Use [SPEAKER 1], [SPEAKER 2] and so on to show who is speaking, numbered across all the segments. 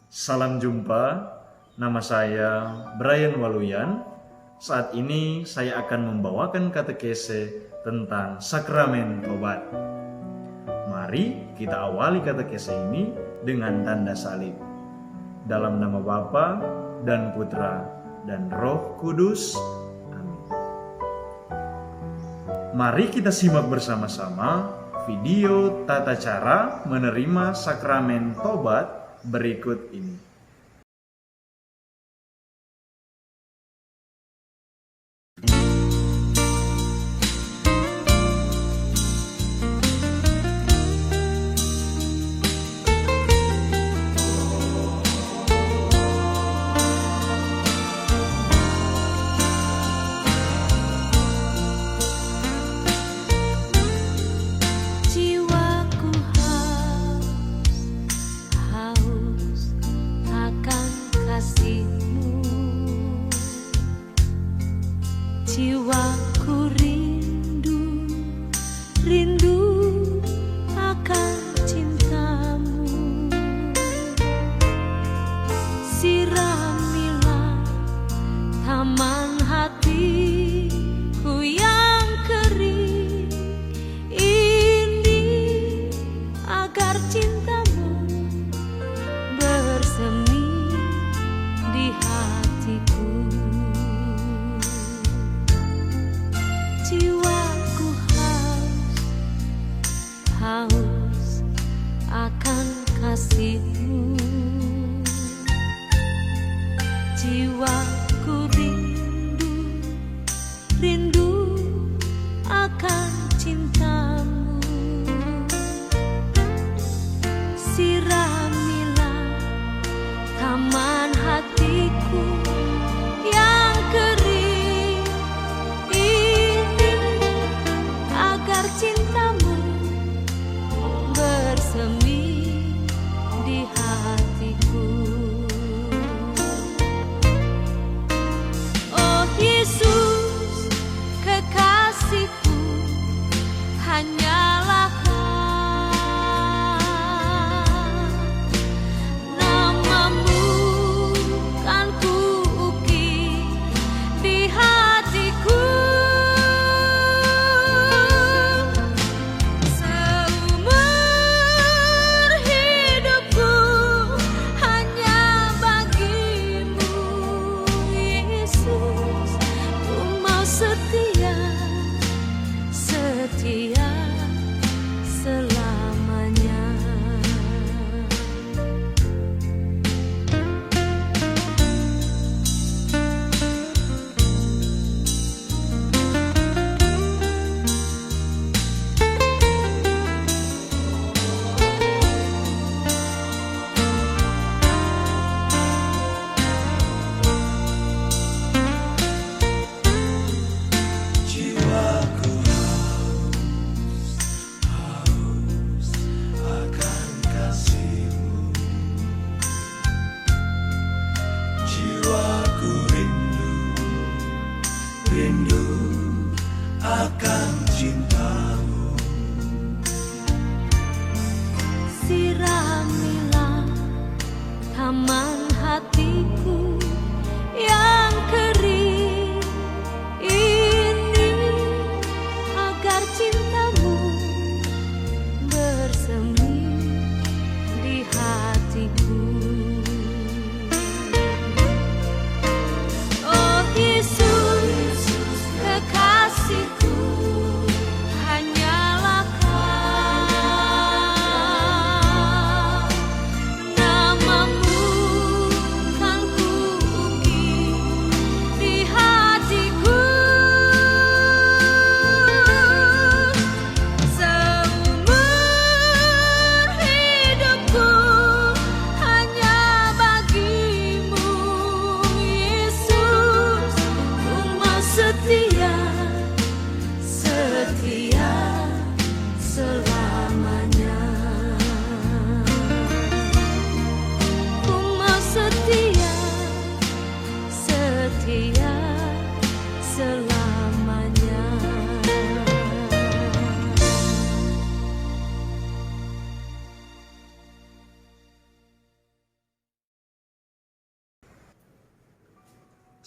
[SPEAKER 1] Salam jumpa, nama saya Brian Waluyan. Saat ini saya akan membawakan katekese tentang sakramen tobat. Mari kita awali katekese ini dengan tanda salib. Dalam nama Bapa dan Putra dan Roh Kudus. Amin. Mari kita simak bersama-sama video tata cara menerima sakramen tobat berikut ini.
[SPEAKER 2] Jiwaku rindu akan cintamu. Siramilah taman hatiku yang kering ini, agar cintamu bersemi di hatiku. Jiwaku haus akan kasih-Mu. Jiwaku rindu akan cintamu. Siramilah taman hatiku yang kering ini, agar cintamu bersemi di hatiku. Oh Yesus, kekasihku, hanyalah Kau. Namamu kan kuukir di hatiku. Seumur hidupku hanya bagimu, Yesus. Ku mau setia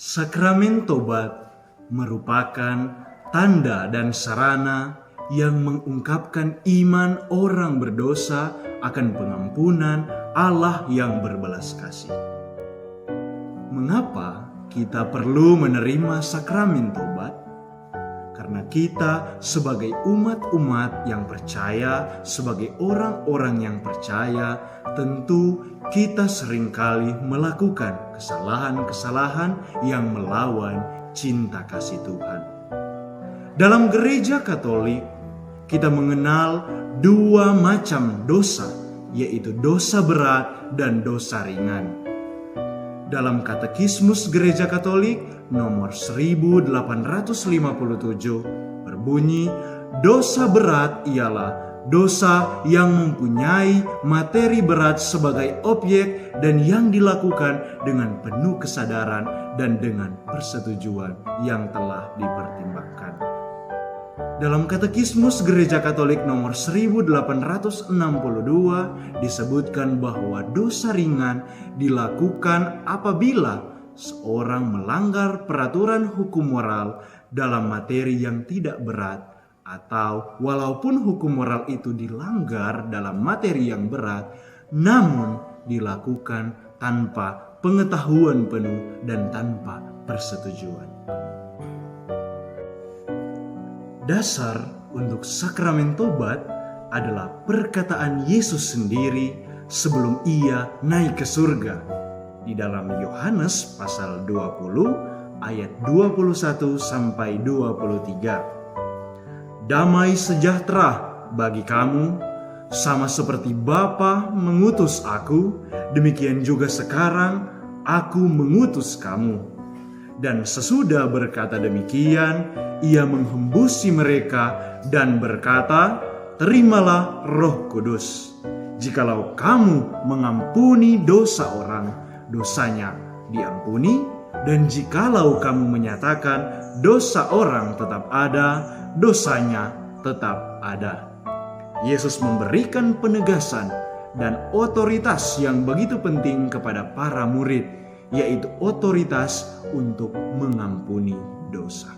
[SPEAKER 1] Sakramen tobat merupakan tanda dan sarana yang mengungkapkan iman orang berdosa akan pengampunan Allah yang berbelas kasih. Mengapa kita perlu menerima sakramen tobat? Karena kita sebagai umat-umat yang percaya, sebagai orang-orang yang percaya, tentu kita seringkali melakukan kesalahan-kesalahan yang melawan cinta kasih Tuhan. Dalam gereja Katolik, kita mengenal dua macam dosa, yaitu dosa berat dan dosa ringan. Dalam Katekismus Gereja Katolik nomor 1857 berbunyi, dosa berat ialah dosa yang mempunyai materi berat sebagai objek dan yang dilakukan dengan penuh kesadaran dan dengan persetujuan yang telah dipertimbangkan. Dalam Katekismus Gereja Katolik nomor 1862 disebutkan bahwa dosa ringan dilakukan apabila seorang melanggar peraturan hukum moral dalam materi yang tidak berat, atau walaupun hukum moral itu dilanggar dalam materi yang berat, namun dilakukan tanpa pengetahuan penuh dan tanpa persetujuan. Dasar untuk sakramen tobat adalah perkataan Yesus sendiri sebelum ia naik ke surga. Di dalam Yohanes pasal 20 ayat 21 sampai 23. Damai sejahtera bagi kamu, sama seperti Bapa mengutus aku, demikian juga sekarang aku mengutus kamu. Dan sesudah berkata demikian, ia menghembusi mereka dan berkata, terimalah Roh Kudus. Jikalau kamu mengampuni dosa orang, dosanya diampuni. Dan jikalau kamu menyatakan dosa orang tetap ada, dosanya tetap ada. Yesus memberikan penegasan dan otoritas yang begitu penting kepada para murid, yaitu otoritas untuk mengampuni dosa.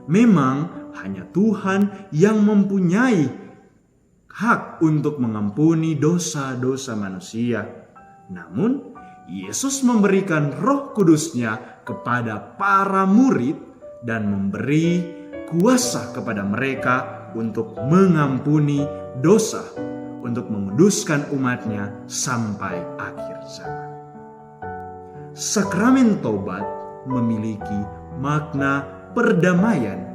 [SPEAKER 1] Memang hanya Tuhan yang mempunyai hak untuk mengampuni dosa-dosa manusia. Namun, Yesus memberikan Roh Kudus-Nya kepada para murid dan memberi kuasa kepada mereka untuk mengampuni dosa, untuk menguduskan umat-Nya sampai akhir zaman. Sakramen tobat memiliki makna perdamaian,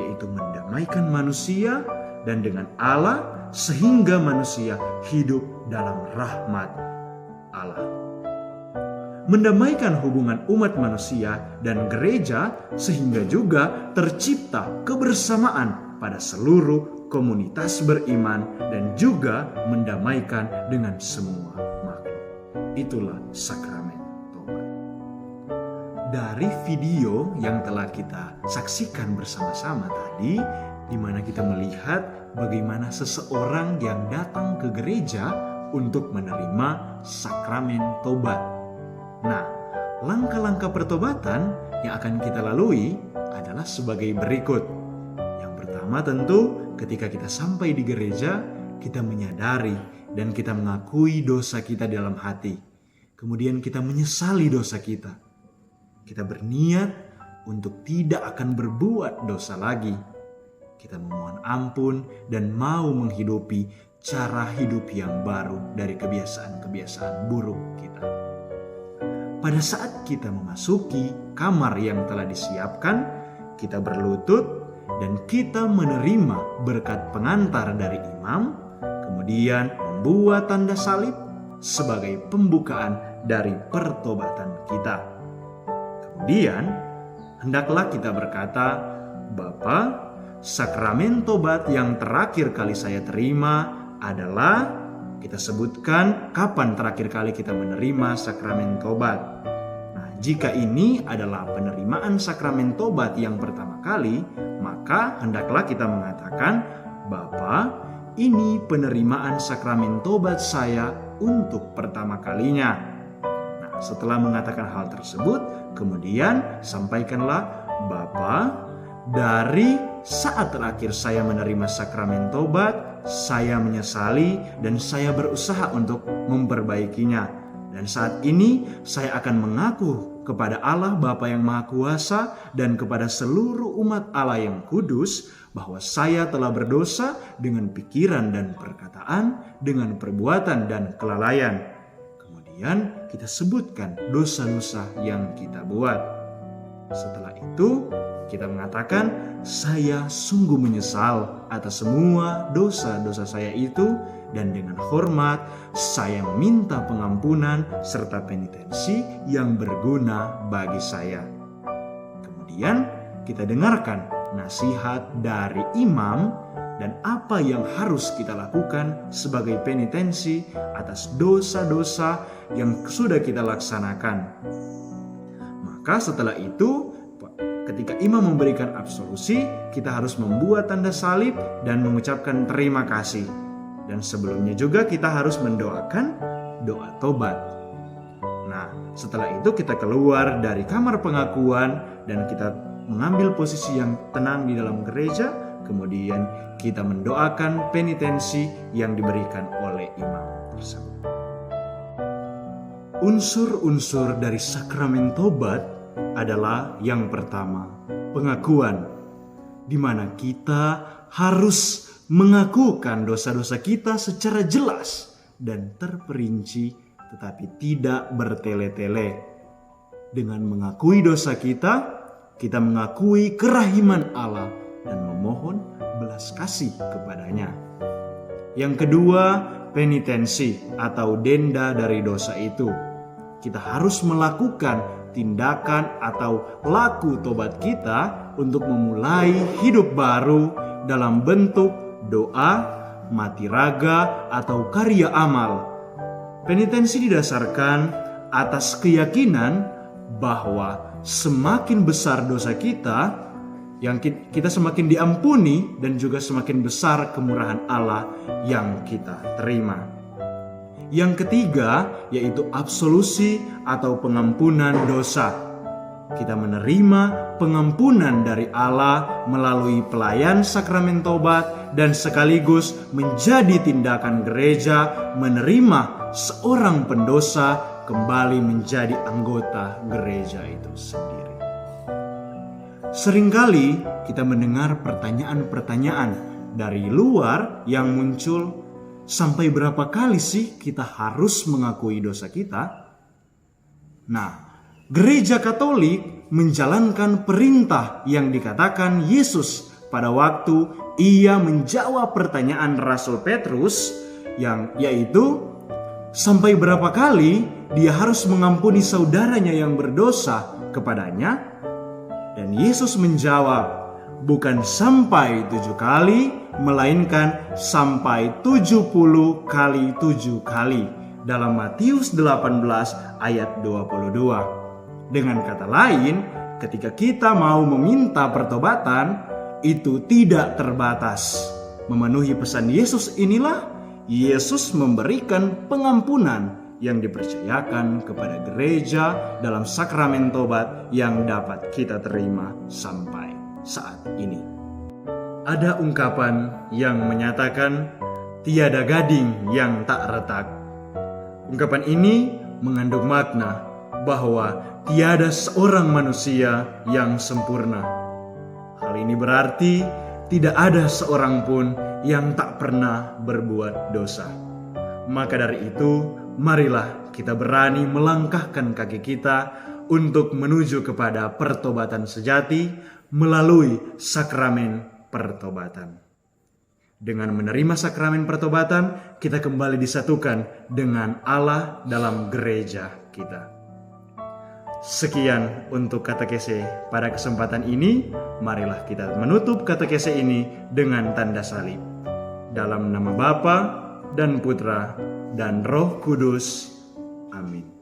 [SPEAKER 1] yaitu mendamaikan manusia dan dengan Allah sehingga manusia hidup dalam rahmat Allah. Mendamaikan hubungan umat manusia dan gereja sehingga juga tercipta kebersamaan pada seluruh komunitas beriman dan juga mendamaikan dengan semua makhluk. Itulah sakramen tobat. Dari video yang telah kita saksikan bersama-sama tadi, di mana kita melihat bagaimana seseorang yang datang ke gereja untuk menerima sakramen tobat. Nah, langkah-langkah pertobatan yang akan kita lalui adalah sebagai berikut. Yang pertama tentu ketika kita sampai di gereja, kita menyadari dan kita mengakui dosa kita dalam hati. Kemudian kita menyesali dosa kita. Kita berniat untuk tidak akan berbuat dosa lagi. Kita memohon ampun dan mau menghidupi cara hidup yang baru dari kebiasaan-kebiasaan buruk kita. Pada saat kita memasuki kamar yang telah disiapkan, kita berlutut dan kita menerima berkat pengantar dari imam, kemudian membuat tanda salib sebagai pembukaan dari pertobatan kita. Kemudian, hendaklah kita berkata, Bapa, sakramen tobat yang terakhir kali saya terima adalah, kita sebutkan kapan terakhir kali kita menerima sakramen tobat. Nah, jika ini adalah penerimaan sakramen tobat yang pertama kali, maka hendaklah kita mengatakan, Bapa, ini penerimaan sakramen tobat saya untuk pertama kalinya. Nah, setelah mengatakan hal tersebut, kemudian sampaikanlah, "Bapa, dari saat terakhir saya menerima sakramen tobat, saya menyesali dan saya berusaha untuk memperbaikinya. Dan saat ini saya akan mengaku kepada Allah Bapa yang Maha Kuasa dan kepada seluruh umat Allah yang kudus bahwa saya telah berdosa dengan pikiran dan perkataan, dengan perbuatan dan kelalaian." Kemudian kita sebutkan dosa-dosa yang kita buat. Setelah itu kita mengatakan, "Saya sungguh menyesal atas semua dosa-dosa saya itu, dan dengan hormat saya meminta pengampunan serta penitensi yang berguna bagi saya." Kemudian kita dengarkan nasihat dari imam dan apa yang harus kita lakukan sebagai penitensi atas dosa-dosa yang sudah kita laksanakan. Maka setelah itu, ketika imam memberikan absolusi, kita harus membuat tanda salib dan mengucapkan terima kasih. Dan sebelumnya juga kita harus mendoakan doa tobat. Nah, setelah itu kita keluar dari kamar pengakuan dan kita mengambil posisi yang tenang di dalam gereja. Kemudian kita mendoakan penitensi yang diberikan oleh imam tersebut. Unsur-unsur dari sakramen tobat adalah yang pertama, pengakuan, di mana kita harus mengakukan dosa-dosa kita secara jelas dan terperinci, tetapi tidak bertele-tele. Dengan mengakui dosa kita mengakui kerahiman Allah dan memohon belas kasih kepadanya. Yang kedua, penitensi atau denda dari dosa itu. Kita harus melakukan tindakan atau laku tobat kita untuk memulai hidup baru dalam bentuk doa, mati raga, atau karya amal. Penitensi didasarkan atas keyakinan bahwa semakin besar dosa kita, yang kita semakin diampuni dan juga semakin besar kemurahan Allah yang kita terima. Yang ketiga yaitu absolusi atau pengampunan dosa. Kita menerima pengampunan dari Allah melalui pelayan sakramen tobat dan sekaligus menjadi tindakan gereja menerima seorang pendosa kembali menjadi anggota gereja itu sendiri. Seringkali kita mendengar pertanyaan-pertanyaan dari luar yang muncul, sampai berapa kali sih kita harus mengakui dosa kita? Nah, Gereja Katolik menjalankan perintah yang dikatakan Yesus pada waktu ia menjawab pertanyaan Rasul Petrus, yang yaitu sampai berapa kali dia harus mengampuni saudaranya yang berdosa kepadanya? Dan Yesus menjawab, bukan sampai 7 kali, melainkan sampai 70 kali 7 kali. Dalam Matius 18 ayat 22. Dengan kata lain, ketika kita mau meminta pertobatan, itu tidak terbatas. Memenuhi pesan Yesus inilah, Yesus memberikan pengampunan yang dipercayakan kepada gereja dalam sakramen tobat yang dapat kita terima sampai saat ini. Ada ungkapan yang menyatakan tiada gading yang tak retak. Ungkapan ini mengandung makna bahwa tiada seorang manusia yang sempurna. Hal ini berarti tidak ada seorang pun yang tak pernah berbuat dosa. Maka dari itu, marilah kita berani melangkahkan kaki kita untuk menuju kepada pertobatan sejati melalui sakramen pertobatan. Dengan menerima sakramen pertobatan, kita kembali disatukan dengan Allah dalam gereja kita. Sekian untuk katekese pada kesempatan ini. Marilah kita menutup katekese ini dengan tanda salib. Dalam nama Bapa dan Putra dan Roh Kudus. Amin.